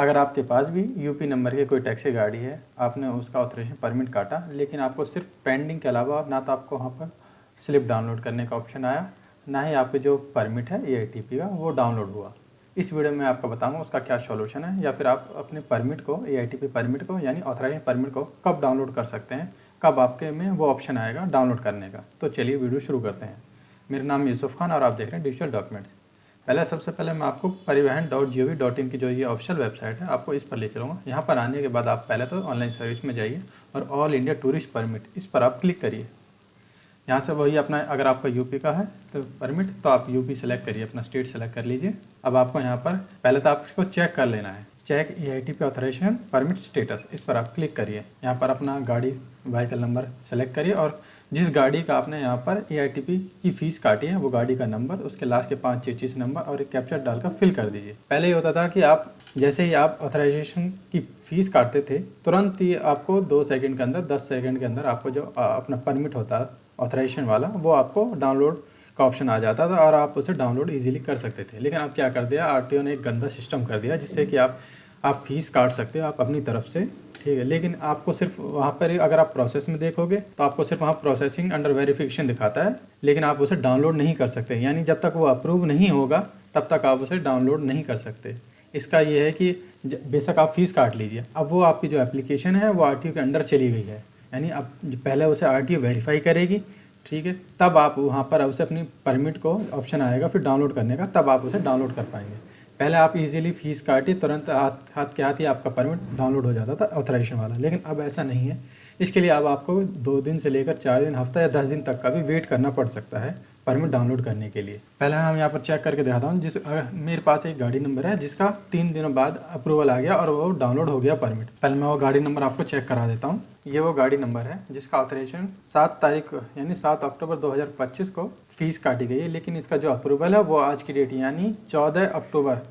अगर आपके पास भी यूपी नंबर की कोई टैक्सी गाड़ी है, आपने उसका ऑथराइजेशन परमिट काटा, लेकिन आपको सिर्फ पेंडिंग के अलावा ना तो आपको वहाँ पर स्लिप डाउनलोड करने का ऑप्शन आया, ना ही आपके जो परमिट है एआईटीपी का वो डाउनलोड हुआ। इस वीडियो में आपको बताऊंगा उसका क्या सॉल्यूशन है, या फिर आप अपने परमिट को, एआईटीपी परमिट को यानी ऑथराइजेशन परमिट को कब डाउनलोड कर सकते हैं, कब आपके में वो ऑप्शन आएगा डाउनलोड करने का। तो चलिए वीडियो शुरू करते हैं। मेरा नाम यूसुफ खान और आप देख रहे हैं डिजिटल डॉक्यूमेंट्स। सबसे पहले मैं आपको परिवहन.gov.in की जो ये ऑफिशियल वेबसाइट है, आपको इस पर ले चलूँगा। यहाँ पर आने के बाद आप पहले तो ऑनलाइन सर्विस में जाइए और ऑल इंडिया टूरिस्ट परमिट इस पर आप क्लिक करिए। यहाँ से वही अपना, अगर आपका यूपी का है तो परमिट, तो आप यूपी सेलेक्ट करिए, अपना स्टेट सेलेक्ट कर लीजिए। अब आपको यहाँ पर पहले तो आपको चेक कर लेना है, चेक एआईटीपी ऑथराइजेशन परमिट स्टेटस, इस पर आप क्लिक करिए। यहाँ पर अपना गाड़ी व्हीकल नंबर सेलेक्ट करिए और जिस गाड़ी का आपने यहाँ पर एआईटीपी की फ़ीस काटी है वो गाड़ी का नंबर, उसके लास्ट के 5 डिजिट नंबर और एक कैप्चर डालकर फिल कर दीजिए। पहले ये होता था कि आप जैसे ही आप ऑथराइजेशन की फ़ीस काटते थे, तुरंत ही आपको 2 सेकंड के अंदर, 10 सेकंड के अंदर आपको जो अपना परमिट होता है ऑथराइजेशन वाला, वो आपको डाउनलोड का ऑप्शन आ जाता था और आप उसे डाउनलोड ईजिली कर सकते थे। लेकिन अब क्या कर दिया, आरटीओ ने एक गंदा सिस्टम कर दिया जिससे कि आप फ़ीस काट सकते हो आप अपनी तरफ से, ठीक है। लेकिन आपको सिर्फ वहाँ पर, अगर आप प्रोसेस में देखोगे तो आपको सिर्फ वहाँ प्रोसेसिंग अंडर वेरिफिकेशन दिखाता है, लेकिन आप उसे डाउनलोड नहीं कर सकते। यानी जब तक वो अप्रूव नहीं होगा तब तक आप उसे डाउनलोड नहीं कर सकते। इसका ये है कि बेशक आप फ़ीस काट लीजिए, अब वो आपकी जो एप्लीकेशन है वो आरटीओ के अंडर चली गई है, यानी अब पहले उसे आरटीओ वेरीफाई करेगी, ठीक है, तब आप वहाँ पर उसे अपनी परमिट को ऑप्शन आएगा फिर डाउनलोड करने का, तब आप उसे डाउनलोड कर पाएंगे। पहले आप इजीली फ़ीस काटी, तुरंत हाथ के हाथ ही आपका परमिट डाउनलोड हो जाता था ऑथराइजेशन वाला, लेकिन अब ऐसा नहीं है। इसके लिए अब आपको 2 दिन से लेकर 4 दिन, हफ्ता या 10 दिन तक का भी वेट करना पड़ सकता है परमिट डाउनलोड करने के लिए। पहले हम यहाँ पर चेक करके दिखाता हूँ। मेरे पास एक गाड़ी नंबर है जिसका 3 दिनों बाद अप्रूवल आ गया और वो डाउनलोड हो गया परमिट। पहले मैं वो गाड़ी नंबर आपको चेक करा देता हूँ। ये वो गाड़ी नंबर है जिसका ऑथराइजेशन 7 तारीख यानी 7 अक्टूबर 2025 को फ़ीस काटी गई है, लेकिन इसका जो अप्रूवल है वो आज की डेट यानी 14 अक्टूबर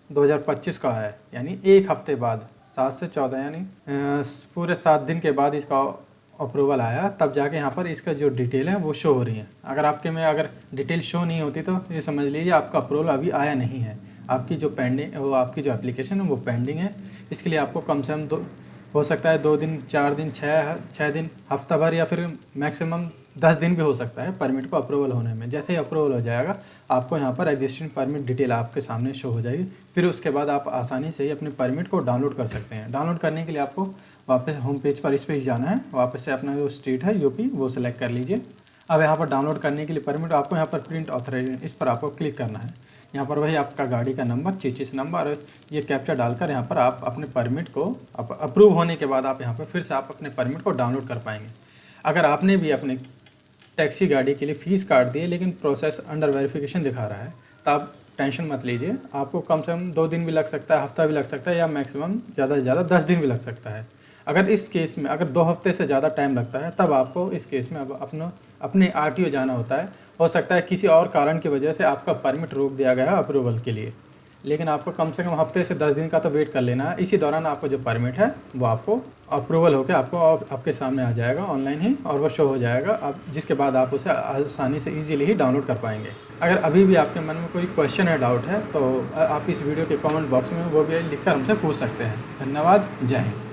2025 का है, यानी एक हफ्ते बाद, 7 से 14 यानी पूरे 7 दिन के बाद इसका अप्रूवल आया, तब जाके यहाँ पर इसका जो डिटेल है वो शो हो रही है। अगर आपके में अगर डिटेल शो नहीं होती तो ये समझ लीजिए आपका अप्रूवल अभी आया नहीं है, आपकी जो पेंडिंग, वो आपकी जो एप्लीकेशन है वो पेंडिंग है। इसके लिए आपको कम से कम हो सकता है 2 दिन, 4 दिन, 6 दिन, हफ्ता भर या फिर मैक्सिमम 10 दिन भी हो सकता है परमिट को अप्रूवल होने में। जैसे ही अप्रूवल हो जाएगा आपको यहाँ पर एग्जिस्टिंग परमिट डिटेल आपके सामने शो हो जाएगी, फिर उसके बाद आप आसानी से ही अपने परमिट को डाउनलोड कर सकते हैं। डाउनलोड करने के लिए आपको वापस होम पेज पर इस पे ही जाना है, वापस से अपना जो स्टेट है यूपी वो सिलेक्ट कर लीजिए। अब यहाँ पर डाउनलोड करने के लिए परमिट आपको यहाँ पर प्रिंट ऑथराइजेशन, इस पर आपको क्लिक करना है। यहाँ पर वही आपका गाड़ी का नंबर, चिचिस नंबर और ये कैप्चर डालकर यहाँ पर आप अपने परमिट को अप्रूव होने के बाद आप यहाँ पर फिर से आप अपने परमिट को डाउनलोड कर पाएंगे। अगर आपने भी अपने टैक्सी गाड़ी के लिए फ़ीस काट दी है लेकिन प्रोसेस अंडर वेरिफिकेशन दिखा रहा है, तो आप टेंशन मत लीजिए। आपको कम से कम 2 दिन भी लग सकता है, हफ्ता भी लग सकता है, या मैक्सिमम ज़्यादा से ज़्यादा 10 दिन भी लग सकता है। अगर इस केस में अगर 2 हफ्ते से ज़्यादा टाइम लगता है, तब आपको इस केस में अब अपने आरटीओ जाना होता है। हो सकता है किसी और कारण की वजह से आपका परमिट रोक दिया गया है अप्रूवल के लिए, लेकिन आपको कम से कम हफ्ते से 10 दिन का तो वेट कर लेना है। इसी दौरान आपका जो परमिट है वो आपको अप्रूवल होकर आपके सामने आ जाएगा ऑनलाइन ही, और वो शो हो जाएगा, अब जिसके बाद आप उसे आसानी से इजीली ही डाउनलोड कर पाएंगे। अगर अभी भी आपके मन में कोई क्वेश्चन है, डाउट है, तो आप इस वीडियो के कमेंट बॉक्स में वो भी लिखकर हमसे पूछ सकते हैं। धन्यवाद, जय हिंद।